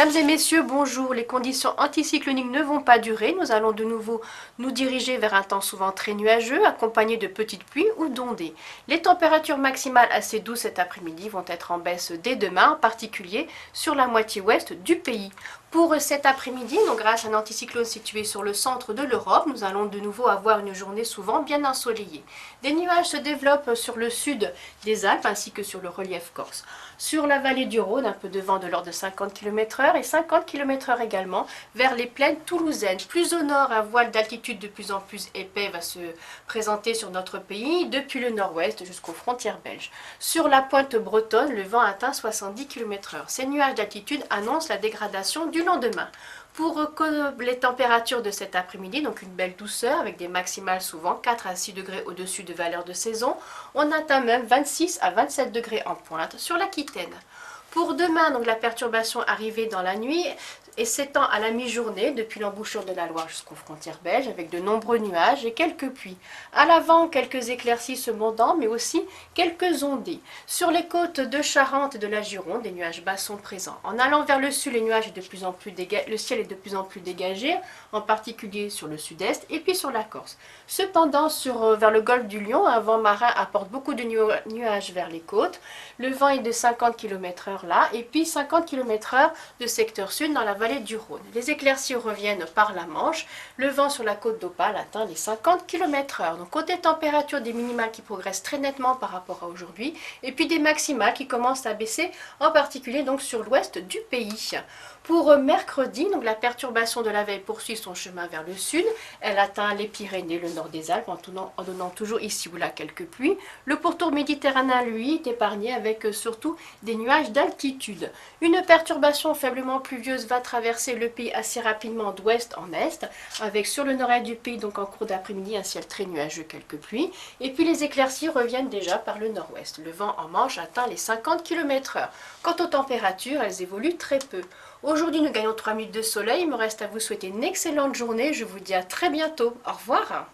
Mesdames et messieurs, bonjour. Les conditions anticycloniques ne vont pas durer. Nous allons de nouveau nous diriger vers un temps souvent très nuageux, accompagné de petites pluies ou d'ondées. Les températures maximales assez douces cet après-midi vont être en baisse dès demain, en particulier sur la moitié ouest du pays. Pour cet après-midi, grâce à un anticyclone situé sur le centre de l'Europe, nous allons de nouveau avoir une journée souvent bien ensoleillée. Des nuages se développent sur le sud des Alpes ainsi que sur le relief corse. Sur la vallée du Rhône, un peu de vent de l'ordre de 50 km/h et 50 km/h également vers les plaines toulousaines. Plus au nord, un voile d'altitude de plus en plus épais va se présenter sur notre pays, depuis le nord-ouest jusqu'aux frontières belges. Sur la pointe bretonne, le vent atteint 70 km/h. Ces nuages d'altitude annoncent la dégradation du lendemain. Pour les températures de cet après-midi, donc une belle douceur avec des maximales souvent 4 à 6 degrés au-dessus de valeurs de saison. On atteint même 26 à 27 degrés en pointe sur l'Aquitaine. Pour demain, la perturbation arrivée dans la nuit et s'étend à la mi-journée depuis l'embouchure de la Loire jusqu'aux frontières belges avec de nombreux nuages et quelques pluies. À l'avant, quelques éclaircies se montant mais aussi quelques ondées. Sur les côtes de Charente et de la Gironde, des nuages bas sont présents. En allant vers le sud, le ciel est de plus en plus dégagé, en particulier sur le sud-est et puis sur la Corse. Cependant, vers le golfe du Lion, un vent marin apporte beaucoup de nuages vers les côtes. Le vent est de 50 km/h là, et puis 50 km/h de secteur sud dans la vallée du Rhône. Les éclaircies reviennent par la Manche. Le vent sur la côte d'Opale atteint les 50 km/h. Donc côté température, des minimales qui progressent très nettement par rapport à aujourd'hui, et puis des maximales qui commencent à baisser, en particulier sur l'ouest du pays. Pour mercredi, la perturbation de la veille poursuit son chemin vers le sud. Elle atteint les Pyrénées, le nord des Alpes, en donnant toujours ici ou là quelques pluies. Le pourtour méditerranéen, lui, est épargné avec surtout des nuages d'altitude. Une perturbation faiblement pluvieuse va traverser le pays assez rapidement d'ouest en est, avec sur le nord-est du pays, en cours d'après-midi, un ciel très nuageux, quelques pluies. Et puis les éclaircies reviennent déjà par le nord-ouest. Le vent en Manche atteint les 50 km/h. Quant aux températures, elles évoluent très peu. Aujourd'hui, nous gagnons 3 minutes de soleil. Il me reste à vous souhaiter une excellente journée. Je vous dis à très bientôt. Au revoir.